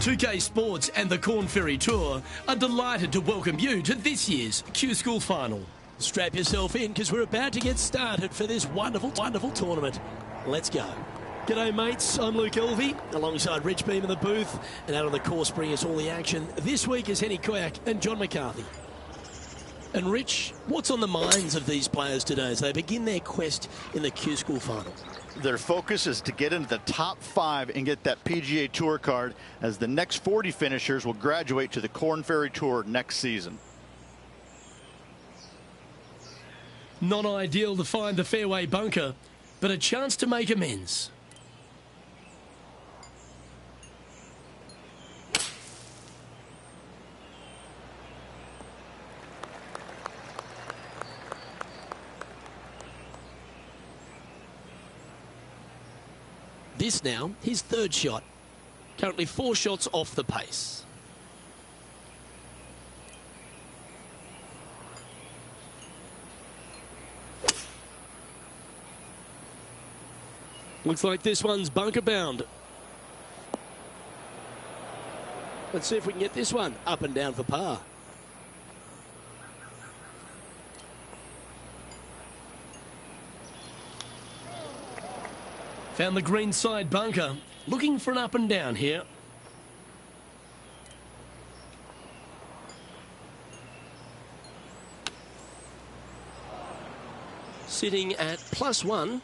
2K Sports and the Corn Ferry Tour are delighted to welcome you to this year's Q-School Final. Strap yourself in because we're about to get started for this wonderful, wonderful tournament. Let's go. G'day mates, I'm Luke Elvey, alongside Rich Beam in the booth, and out on the course bringing us all the action this week is Henny Koyak and John McCarthy. And Rich, what's on the minds of these players today as they begin their quest in the Q-School Final? Their focus is to get into the top 5 and get that PGA Tour card, as the next 40 finishers will graduate to the Corn Ferry Tour next season. Not ideal to find the fairway bunker, but a chance to make amends. This now, his third shot. Currently 4 shots off the pace. Looks like this one's bunker bound. Let's see if we can get this one up and down for par. Found the green side bunker. Looking for an up and down here. Sitting at +1.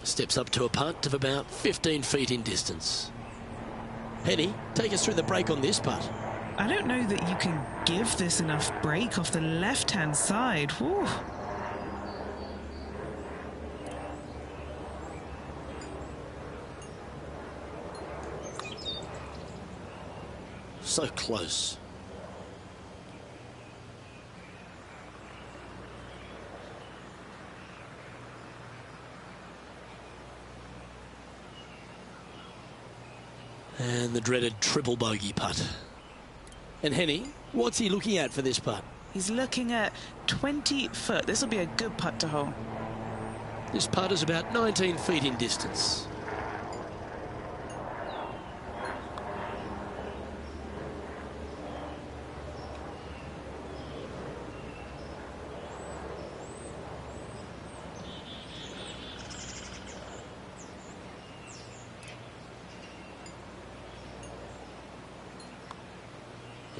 Steps up to a putt of about 15 feet in distance. Henny, take us through the break on this putt. I don't know that you can give this enough break off the left-hand side. Whew. So close. And the dreaded triple bogey putt. And Henny, what's he looking at for this putt? He's looking at 20 foot. This will be a good putt to hole. This putt is about 19 feet in distance.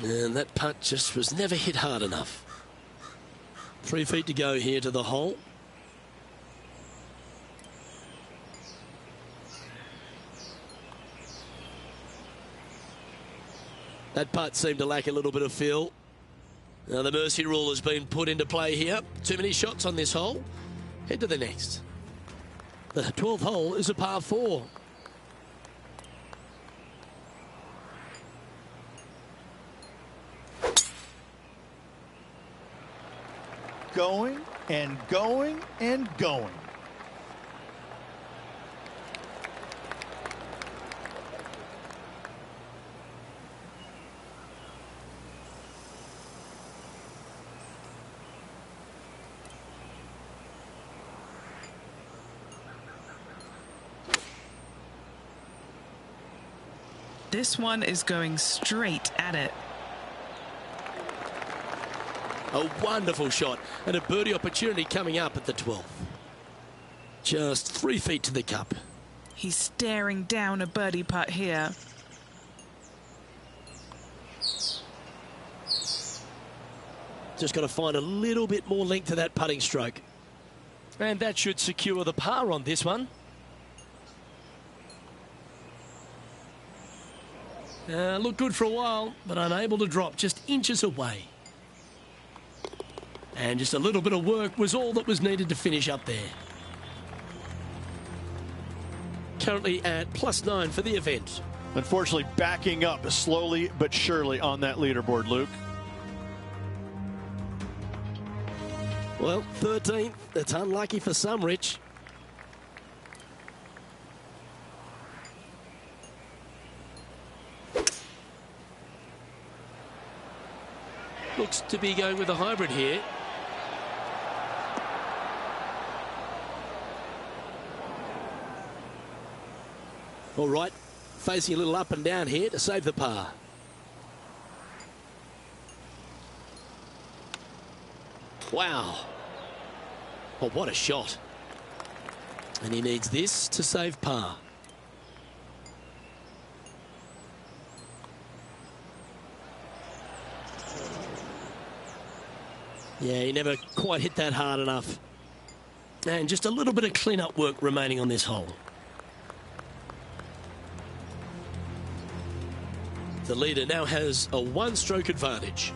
And that putt just was never hit hard enough. 3 feet to go here to the hole. That putt seemed to lack a little bit of feel. Now the mercy rule has been put into play here. Too many shots on this hole. Head to the next. The 12th hole is a par 4. Going and going and going. This one is going straight at it. A wonderful shot and a birdie opportunity coming up at the 12th. Just 3 feet to the cup. He's staring down a birdie putt here. Just got to find a little bit more length to that putting stroke. And that should secure the par on this one. Looked good for a while, but unable to drop, just inches away. And just a little bit of work was all that was needed to finish up there. Currently at +9 for the event. Unfortunately, backing up slowly but surely on that leaderboard, Luke. Well, 13th. That's unlucky for some, Rich. Looks to be going with a hybrid here. All right, facing a little up and down here to save the par. Wow. Oh, what a shot. And he needs this to save par. Yeah, he never quite hit that hard enough. And just a little bit of clean-up work remaining on this hole. The leader now has a one-stroke advantage.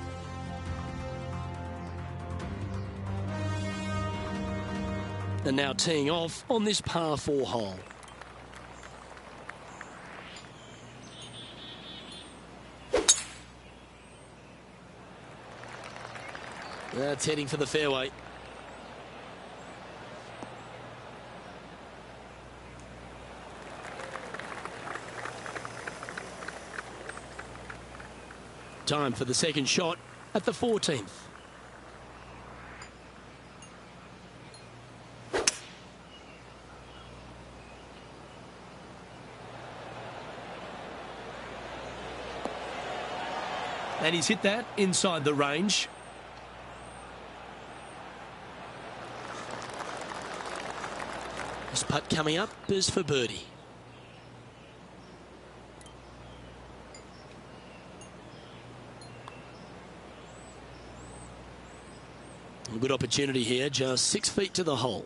And now teeing off on this par 4 hole. That's heading for the fairway. Time for the second shot at the 14th. And he's hit that inside the range. This putt coming up is for birdie. A good opportunity here, just 6 feet to the hole.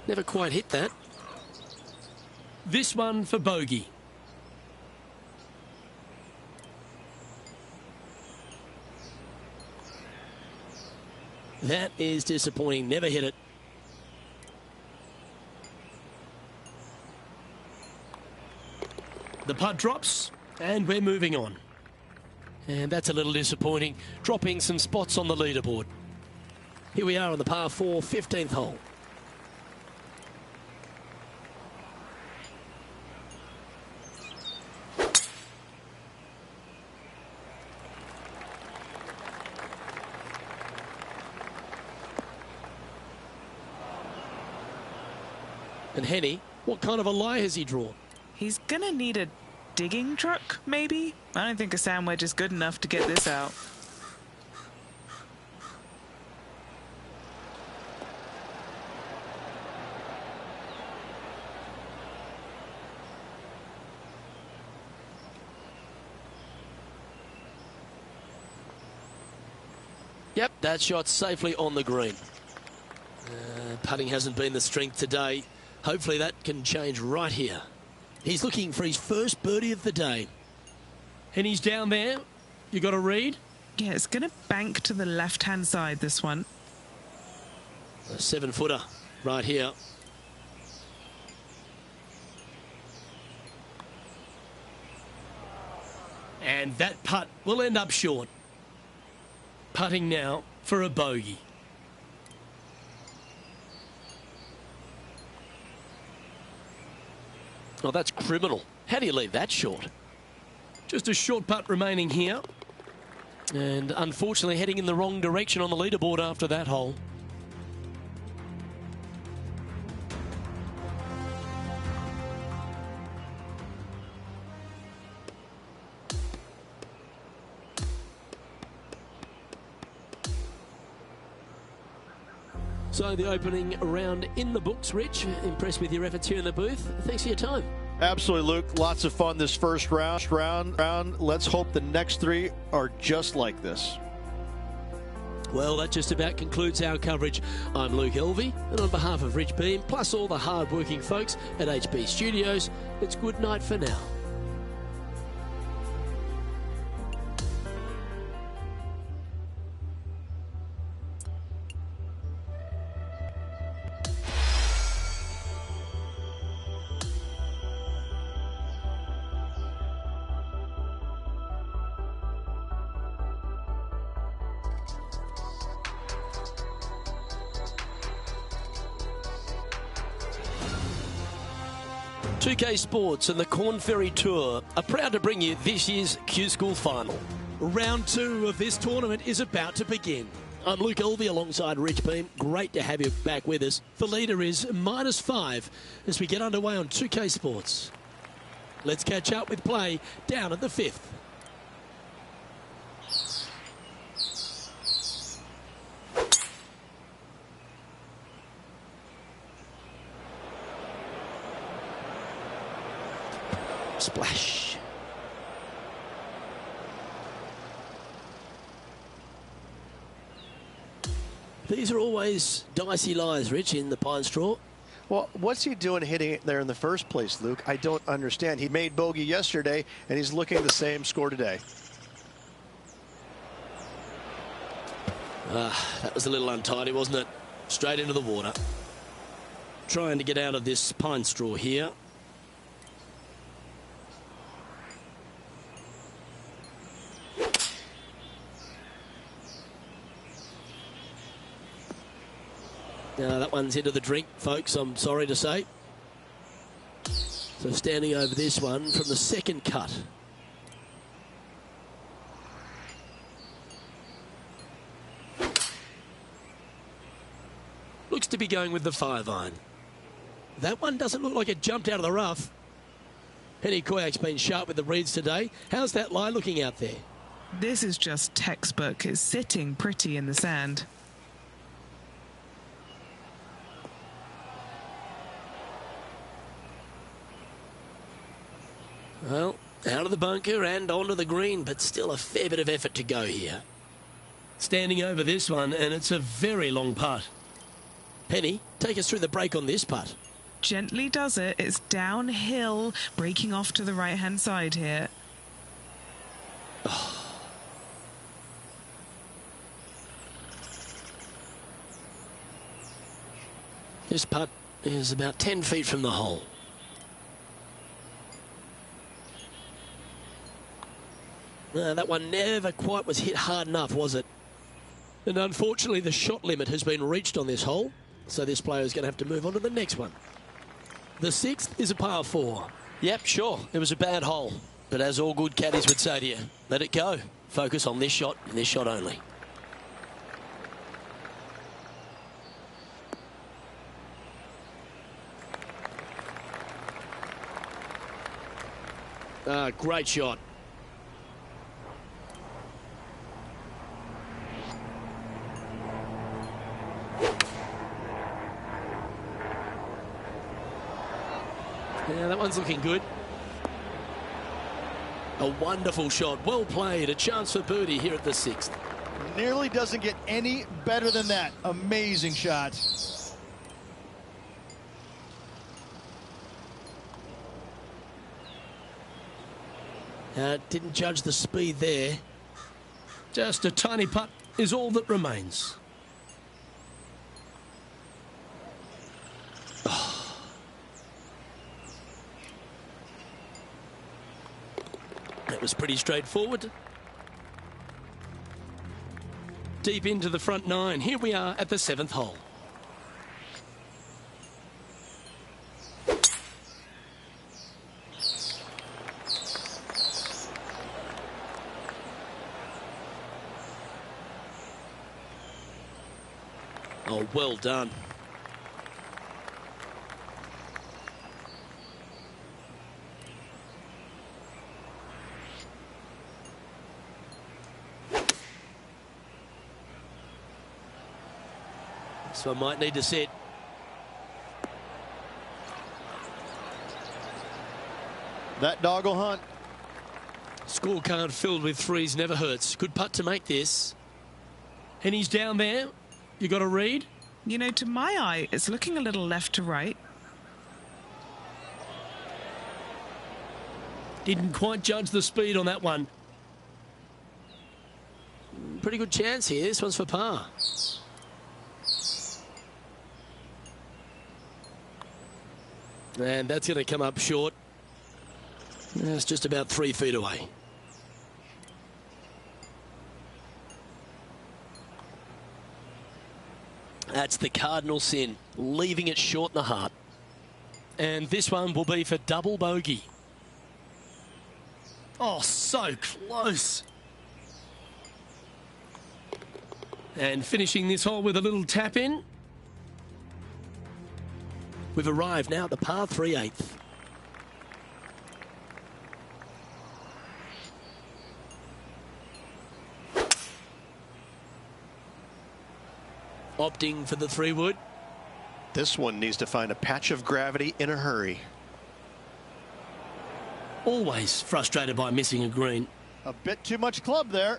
Never quite hit that. This one for bogey. That is disappointing. Never hit it. The putt drops, and we're moving on. And that's a little disappointing, dropping some spots on the leaderboard. Here we are on the par 4, 15th hole. And Henny, what kind of a lie has he drawn? He's gonna need a digging truck, maybe? I don't think a sand wedge is good enough to get this out. Yep, that shot safely on the green. Putting hasn't been the strength today. Hopefully that can change right here. He's looking for his first birdie of the day. And he's down there. You got a read? Yeah, it's going to bank to the left-hand side, this one. A 7-footer right here. And that putt will end up short. Putting now for a bogey. Oh, that's criminal. How do you leave that short? Just a short putt remaining here. And unfortunately heading in the wrong direction on the leaderboard after that hole. So the opening round in the books, Rich. Impressed with your efforts here in the booth. Thanks for your time. Absolutely, Luke. Lots of fun this first round. Let's hope the next 3 are just like this. Well, that just about concludes our coverage. I'm Luke Elvey, and on behalf of Rich Beam, plus all the hard-working folks at HB Studios, it's good night for now. 2K Sports and the Corn Ferry Tour are proud to bring you this year's Q School Final. Round 2 of this tournament is about to begin. I'm Luke Elvey alongside Rich Beam. Great to have you back with us. The leader is -5 as we get underway on 2K Sports. Let's catch up with play down at the 5th. Splash. These are always dicey lies, Rich, in the pine straw. Well, what's he doing hitting it there in the first place, Luke? I don't understand. He made bogey yesterday, and he's looking the same score today. That was a little untidy, wasn't it? Straight into the water. Trying to get out of this pine straw here. That one's into the drink, folks, I'm sorry to say. So standing over this one from the second cut. Looks to be going with the 5-iron. That one doesn't look like it jumped out of the rough. Henny Koyak's been sharp with the reads today. How's that lie looking out there? This is just textbook. It's sitting pretty in the sand. Well, out of the bunker and onto the green, but still a fair bit of effort to go here. Standing over this one, and it's a very long putt. Penny, take us through the break on this putt. Gently does it. It's downhill, breaking off to the right-hand side here. Oh. This putt is about 10 feet from the hole. That one never quite was hit hard enough, was it? And unfortunately, the shot limit has been reached on this hole, so this player is going to have to move on to the next one. The 6th is a par 4. Yep, sure, it was a bad hole. But as all good caddies would say to you, let it go. Focus on this shot and this shot only. Great shot. Yeah, that one's looking good. A wonderful shot. Well played. A chance for birdie here at the 6th. Nearly doesn't get any better than that. Amazing shot. Didn't judge the speed there. Just a tiny putt is all that remains. That was pretty straightforward. Deep into the front 9. Here we are at the 7th hole. Oh, well done. So I might need to set. That dog will hunt. Scorecard filled with 3s never hurts. Good putt to make this. And he's down there. You got a read? You know, to my eye, it's looking a little left to right. Didn't quite judge the speed on that one. Pretty good chance here. This one's for par. And that's going to come up short. It's just about 3 feet away. That's the cardinal sin, leaving it short in the heart. And this one will be for double bogey. Oh, so close. And finishing this hole with a little tap in. We've arrived now at the par 3/8. Opting for the 3-wood. This one needs to find a patch of gravity in a hurry. Always frustrated by missing a green. A bit too much club there.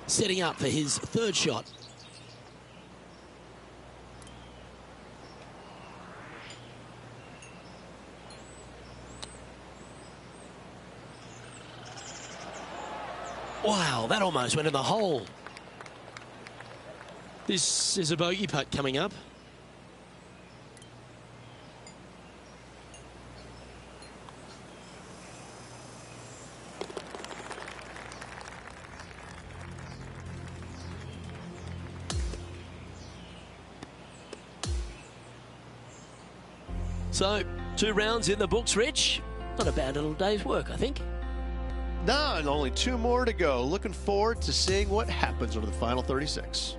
Setting up for his third shot. Wow, that almost went in the hole. This is a bogey putt coming up. So, 2 rounds in the books, Rich. Not a bad little day's work, I think. No, and only 2 more to go. Looking forward to seeing what happens over the final 36.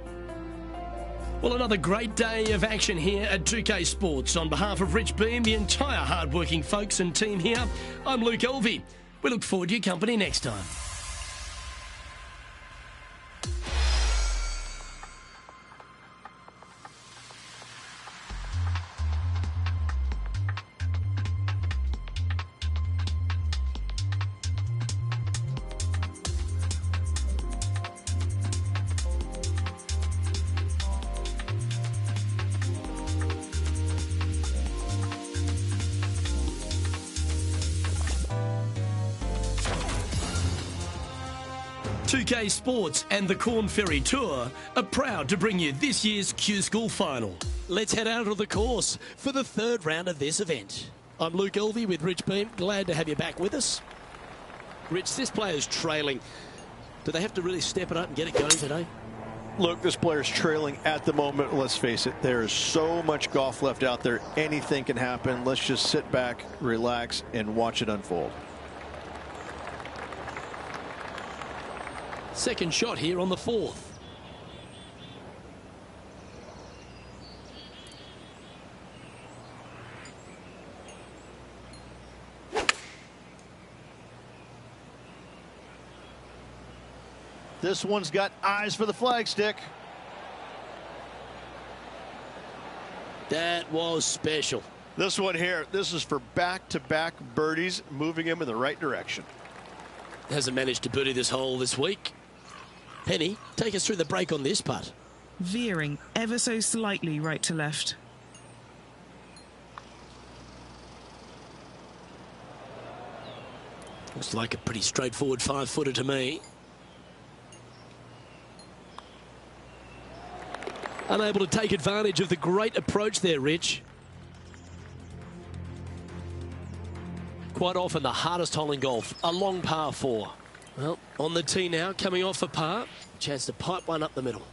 Well, another great day of action here at 2K Sports. On behalf of Rich Beam, the entire hard-working folks and team here, I'm Luke Elvey. We look forward to your company next time. UK Sports and the Corn Ferry Tour are proud to bring you this year's Q School Final. Let's head out of the course for the third round of this event. I'm Luke Elvey with Rich Beam. Glad to have you back with us. Rich, this player's trailing. Do they have to really step it up and get it going today? Look, this player's trailing at the moment. Let's face it, there is so much golf left out there. Anything can happen. Let's just sit back, relax, and watch it unfold. Second shot here on the fourth. This one's got eyes for the flagstick. That was special. This one here, this is for back-to-back birdies, moving him in the right direction. Hasn't managed to birdie this hole this week. Penny, take us through the break on this putt. Veering ever so slightly right to left. Looks like a pretty straightforward 5-footer to me. Unable to take advantage of the great approach there, Rich. Quite often the hardest hole in golf, a long par 4. Well, on the tee now, coming off for par. Chance to pipe one up the middle.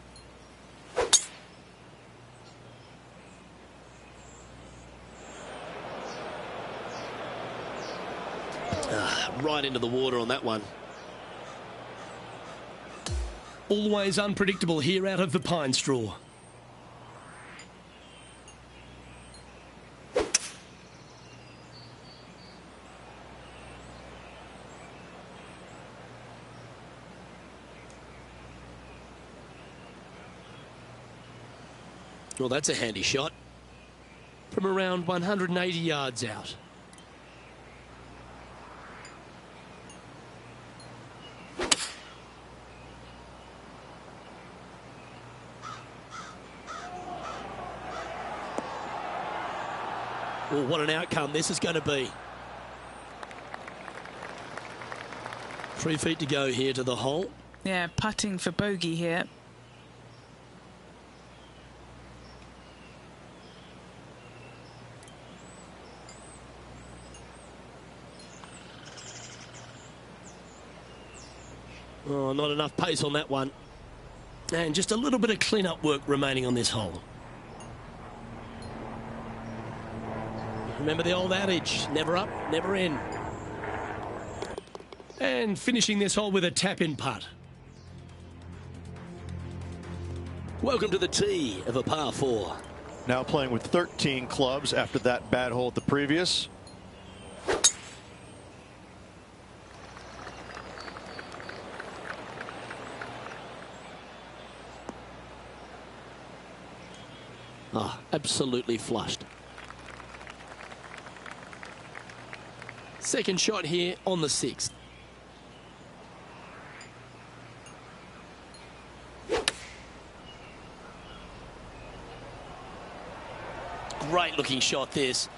Right into the water on that one. Always unpredictable here out of the pine straw. Well, that's a handy shot from around 180 yards out. Well, what an outcome this is going to be. 3 feet to go here to the hole. Yeah, putting for bogey here. Oh, not enough pace on that one. And just a little bit of clean-up work remaining on this hole. Remember the old adage, never up, never in. And finishing this hole with a tap-in putt. Welcome to the tee of a par 4. Now playing with 13 clubs after that bad hole at the previous. Oh, absolutely flushed. Second shot here on the 6th. Great looking shot this.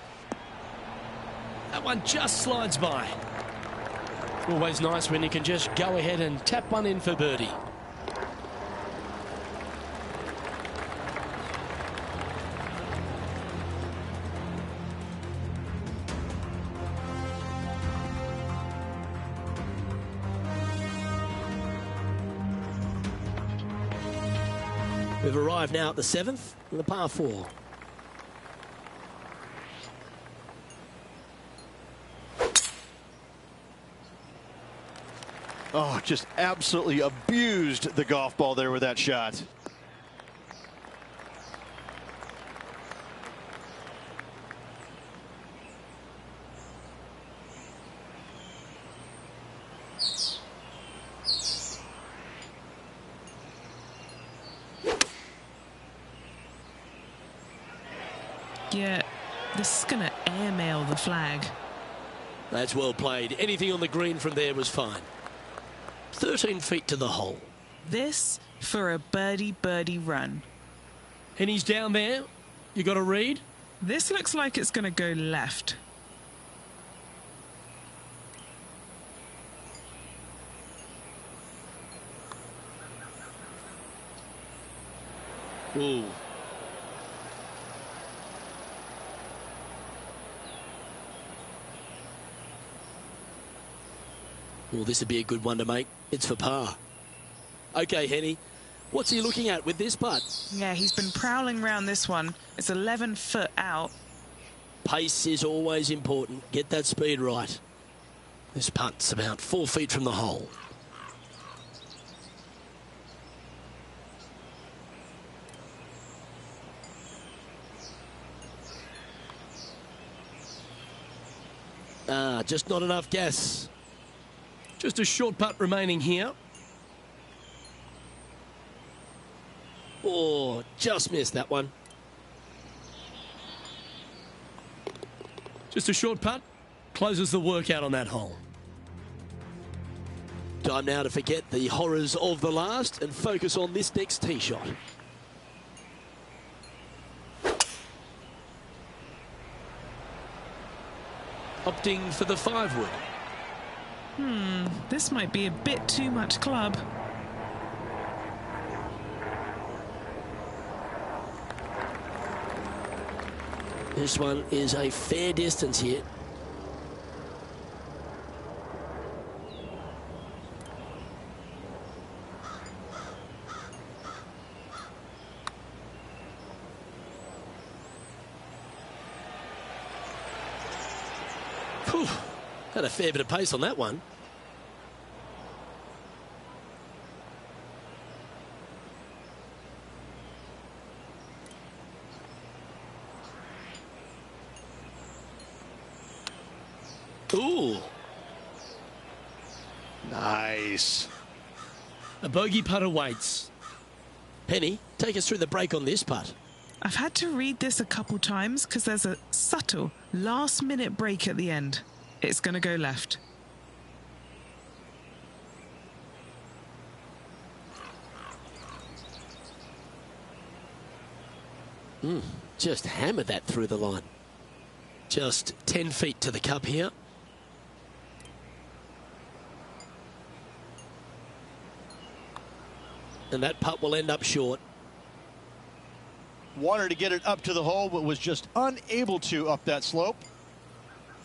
That one just slides by. Always nice when you can just go ahead and tap one in for birdie. We've arrived now at the 7th, the par 4. Oh, just absolutely abused the golf ball there with that shot. Yeah, this is going to airmail the flag. That's well played. Anything on the green from there was fine. 13 feet to the hole. This for a birdie run. And he's down there. You got a read? This looks like it's going to go left. Ooh. Well, this would be a good one to make. It's for par. Okay, Henny, what's he looking at with this putt? Yeah, he's been prowling around this one. It's 11 foot out. Pace is always important. Get that speed right. This putt's about 4 feet from the hole. Just not enough gas. Just a short putt remaining here. Oh, just missed that one. Just a short putt. Closes the workout on that hole. Time now to forget the horrors of the last and focus on this next tee shot. Opting for the 5-wood. This might be a bit too much club. This one is a fair distance here. Whew. Had a fair bit of pace on that one. Ooh. Nice. A bogey putt awaits. Penny, take us through the break on this putt. I've had to read this a couple times because there's a subtle last-minute break at the end. It's going to go left. Just hammered that through the line. Just 10 feet to the cup here. And that putt will end up short. Wanted to get it up to the hole, but was just unable to up that slope.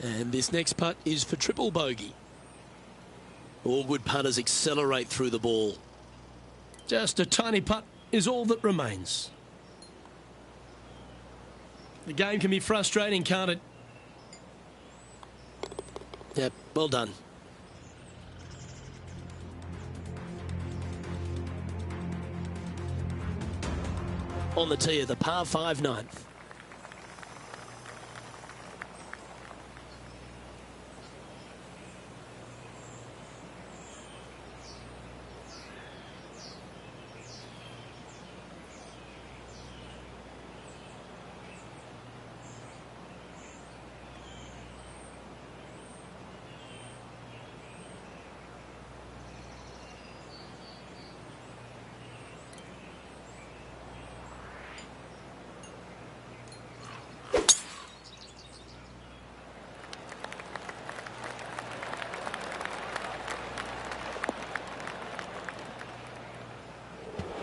And this next putt is for triple bogey. All good putters accelerate through the ball. Just a tiny putt is all that remains. The game can be frustrating, can't it? Yep, well done. On the tee of the par 5 ninth.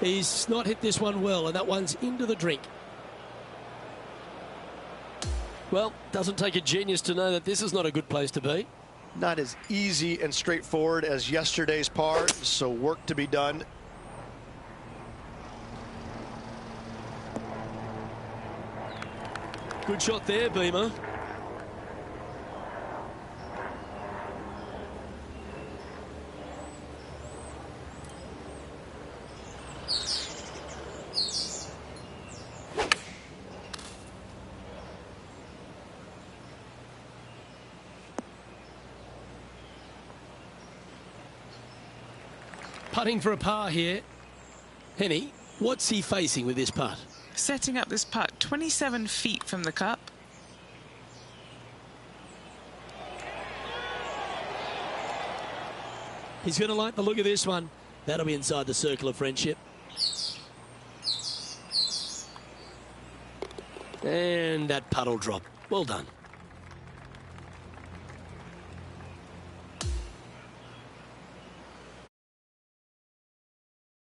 He's not hit this one well, and that one's into the drink. Well, doesn't take a genius to know that this is not a good place to be. Not as easy and straightforward as yesterday's par, so work to be done. Good shot there, Beamer. Putting for a par here. Henny, what's he facing with this putt? Setting up this putt 27 feet from the cup. He's going to like the look of this one. That'll be inside the circle of friendship. And that putt will drop. Well done.